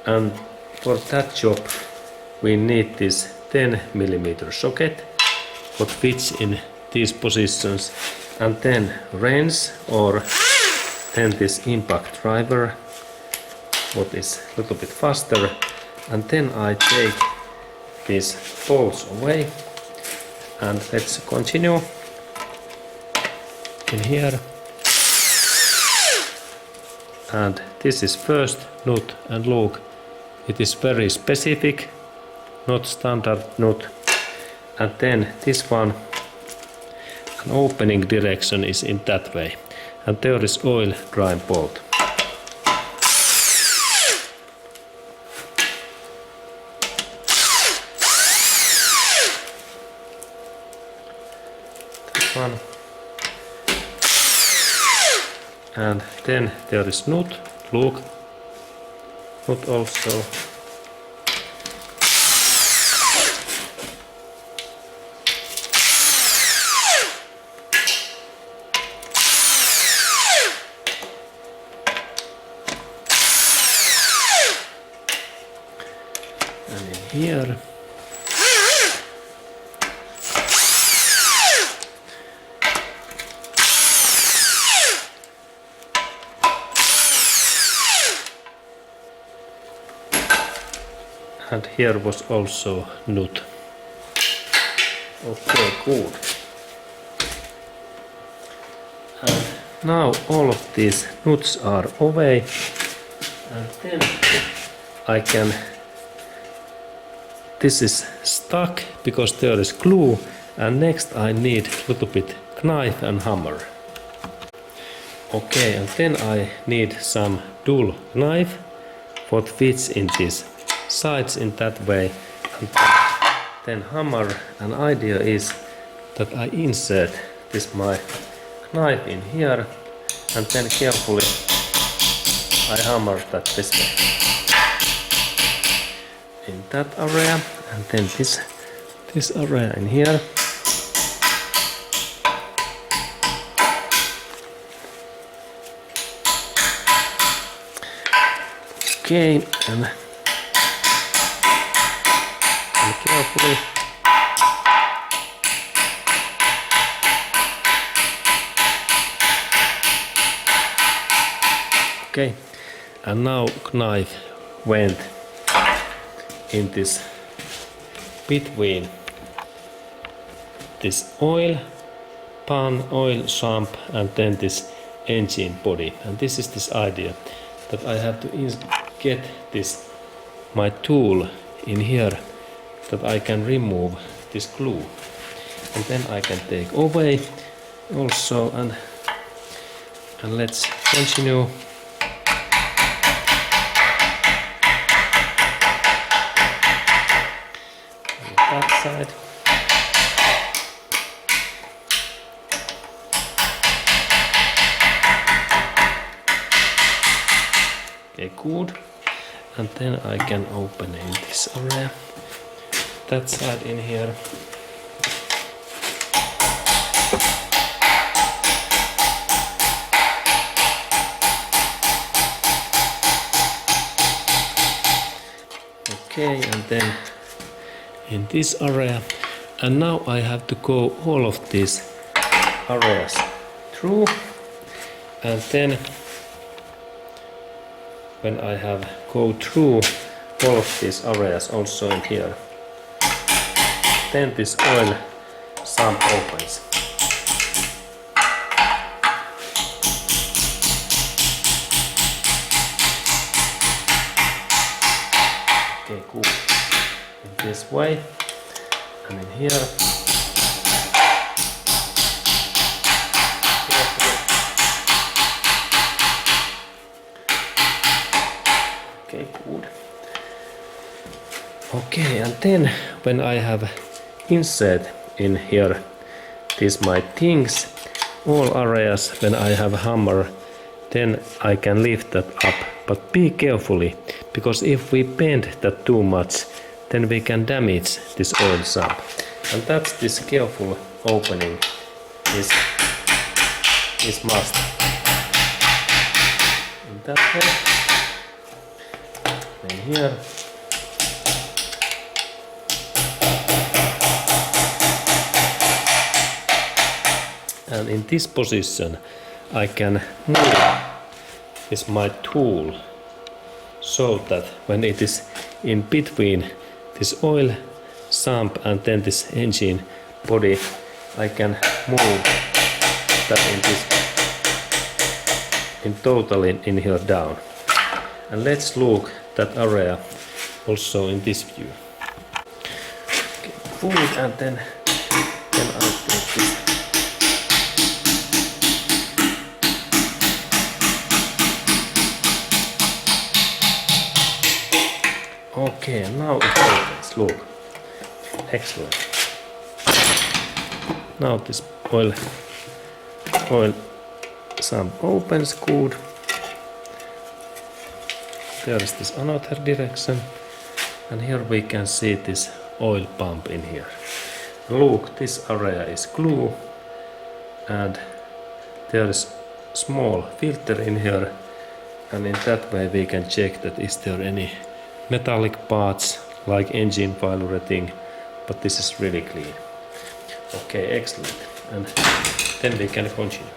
And for that job we need this 10mm socket what fits in these positions, and then wrench or then this impact driver what is a little bit faster, and then I take these bolts away and let's continue in here. And this is first nut, and look, it is very specific, not standard nut. And then this one, an opening direction is in that way, and there is oil dry bolt. That one. And then there is nut, look, nut also. And in here. And here was also nut. Okay, good. And now all of these nuts are away, and then I can. This is stuck because there is glue, and next I need a little bit knife and hammer. Okay, and then I need some dull knife what fits in this sides in that way, and then hammer. An idea is that I insert this my knife in here and then carefully I hammer that this way in that area, and then this area in here. Okay, and carefully. Okay, and now knife went in this between this oil pan, oil sump, and then this engine body. And this is this idea that I have to get this my tool in here that I can remove this glue, and then I can take away also, and let's continue. On that side. Okay, good. And then I can open in this area. That side in here. Okay, and then in this area. And now I have to go all of these areas through, and then when I have go through all of these areas also in here, then this oil sump opens. Okay, cool. In this way, and in here. Okay, good. Okay, and then when I have insert in here these my things, all areas, when I have a hammer, then I can lift that up. But be carefully, because if we bend that too much, then we can damage this oil sump. And that's this careful opening is must. In that way. Then here. And in this position I can move this my tool so that when it is in between this oil sump and then this engine body, I can move that in totally in here down. And let's look that area also in this view. Okay, pull it and then I take this. Okay, now it opens, look. Excellent. Now this oil sump opens good. There is this another direction. And here we can see this oil pump in here. Look, this area is glue. And there is small filter in here. And in that way we can check that is there any metallic parts like engine vibrating, but this is really clean. Okay, excellent. And then we can continue.